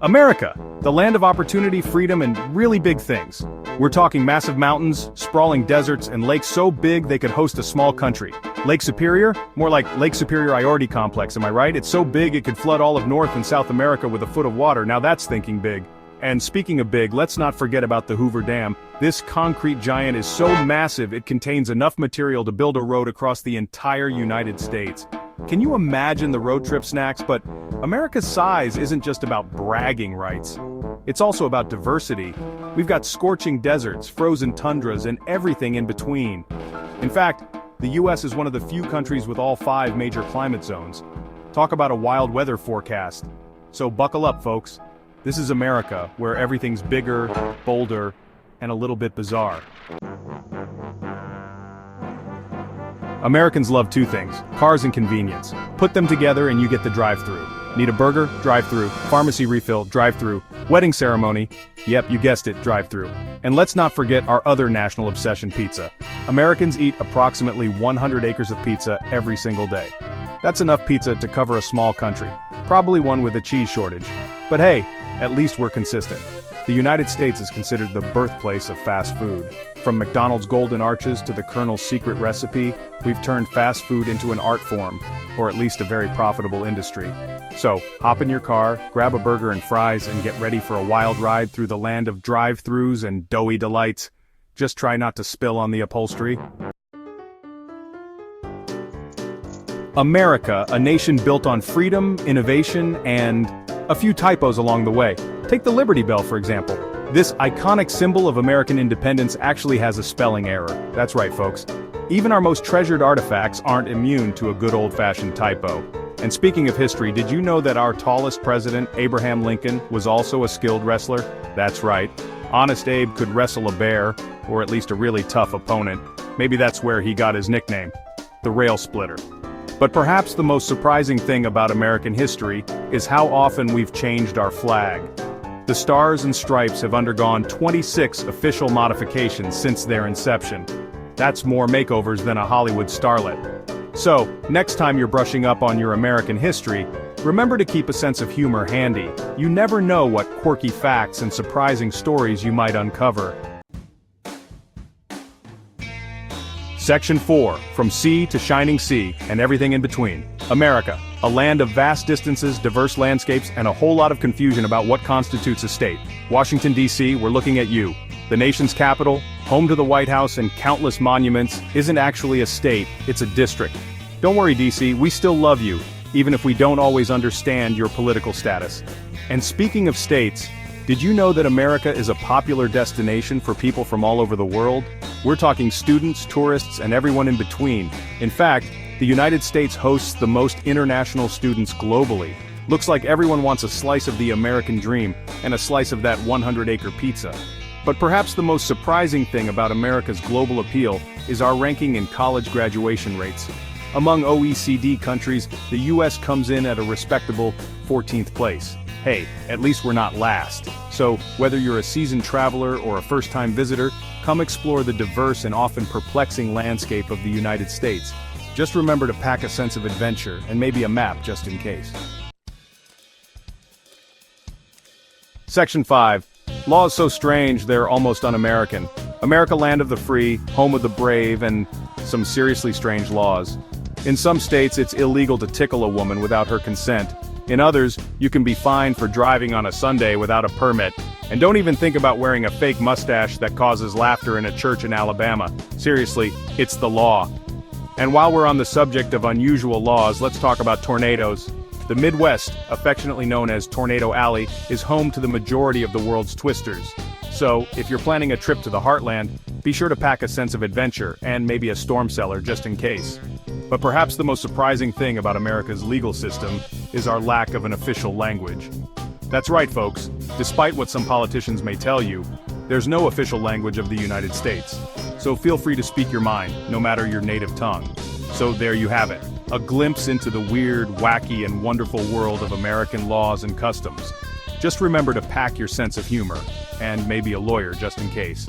America, the land of opportunity, freedom, and really big things. We're talking massive mountains, sprawling deserts, and lakes so big they could host a small country. Lake Superior? More like Lake Superior Iordi Complex, am I right? It's so big it could flood all of North and South America with a foot of water. Now that's thinking big. And speaking of big, let's not forget about the Hoover Dam. This concrete giant is so massive it contains enough material to build a road across the entire United States. Can you imagine the road trip snacks? But America's size isn't just about bragging rights. It's also about diversity. We've got scorching deserts, frozen tundras, and everything in between. In fact, the US is one of the few countries with all 5 major climate zones. Talk about a wild weather forecast. So buckle up, folks. This is America, where everything's bigger, bolder, and a little bit bizarre. Americans love 2 things, cars and convenience. Put them together and you get the drive-thru. Need a burger? Drive-thru. Pharmacy refill? Drive-thru. Wedding ceremony? Yep, you guessed it, drive-thru. And let's not forget our other national obsession, pizza. Americans eat approximately 100 acres of pizza every single day. That's enough pizza to cover a small country, probably one with a cheese shortage. But hey, at least we're consistent. The United States is considered the birthplace of fast food. From McDonald's Golden Arches to the Colonel's secret recipe, we've turned fast food into an art form, or at least a very profitable industry. So, hop in your car, grab a burger and fries, and get ready for a wild ride through the land of drive-thrus and doughy delights. Just try not to spill on the upholstery. America, a nation built on freedom, innovation, and a few typos along the way. Take the Liberty Bell, for example. This iconic symbol of American independence actually has a spelling error. That's right, folks. Even our most treasured artifacts aren't immune to a good old-fashioned typo. And speaking of history, did you know that our tallest president, Abraham Lincoln, was also a skilled wrestler? That's right. Honest Abe could wrestle a bear, or at least a really tough opponent. Maybe that's where he got his nickname, the Rail Splitter. But perhaps the most surprising thing about American history is how often we've changed our flag. The Stars and Stripes have undergone 26 official modifications since their inception. That's more makeovers than a Hollywood starlet. So, next time you're brushing up on your American history, remember to keep a sense of humor handy. You never know what quirky facts and surprising stories you might uncover. Section 4, From Sea to Shining Sea, and everything in between. America, a land of vast distances, diverse landscapes, and a whole lot of confusion about what constitutes a state. Washington, D.C., we're looking at you. The nation's capital, home to the White House and countless monuments, isn't actually a state, it's a district. Don't worry, D.C., we still love you, even if we don't always understand your political status. And speaking of states, did you know that America is a popular destination for people from all over the world? We're talking students, tourists, and everyone in between. In fact, the United States hosts the most international students globally. Looks like everyone wants a slice of the American dream, and a slice of that 100-acre pizza. But perhaps the most surprising thing about America's global appeal is our ranking in college graduation rates. Among OECD countries, the US comes in at a respectable 14th place. Hey, at least we're not last. So, whether you're a seasoned traveler or a first-time visitor, come explore the diverse and often perplexing landscape of the United States. Just remember to pack a sense of adventure, and maybe a map just in case. Section 5. Laws so strange they're almost un-American. America, land of the free, home of the brave, and some seriously strange laws. In some states it's illegal to tickle a woman without her consent. In others, you can be fined for driving on a Sunday without a permit. And don't even think about wearing a fake mustache that causes laughter in a church in Alabama. Seriously, it's the law. And while we're on the subject of unusual laws, let's talk about tornadoes. The Midwest, affectionately known as Tornado Alley, is home to the majority of the world's twisters. So, if you're planning a trip to the heartland, be sure to pack a sense of adventure, and maybe a storm cellar just in case. But perhaps the most surprising thing about America's legal system is our lack of an official language. That's right, folks. Despite what some politicians may tell you, there's no official language of the United States. So feel free to speak your mind, no matter your native tongue. So there you have it. A glimpse into the weird, wacky, and wonderful world of American laws and customs. Just remember to pack your sense of humor, and maybe a lawyer just in case.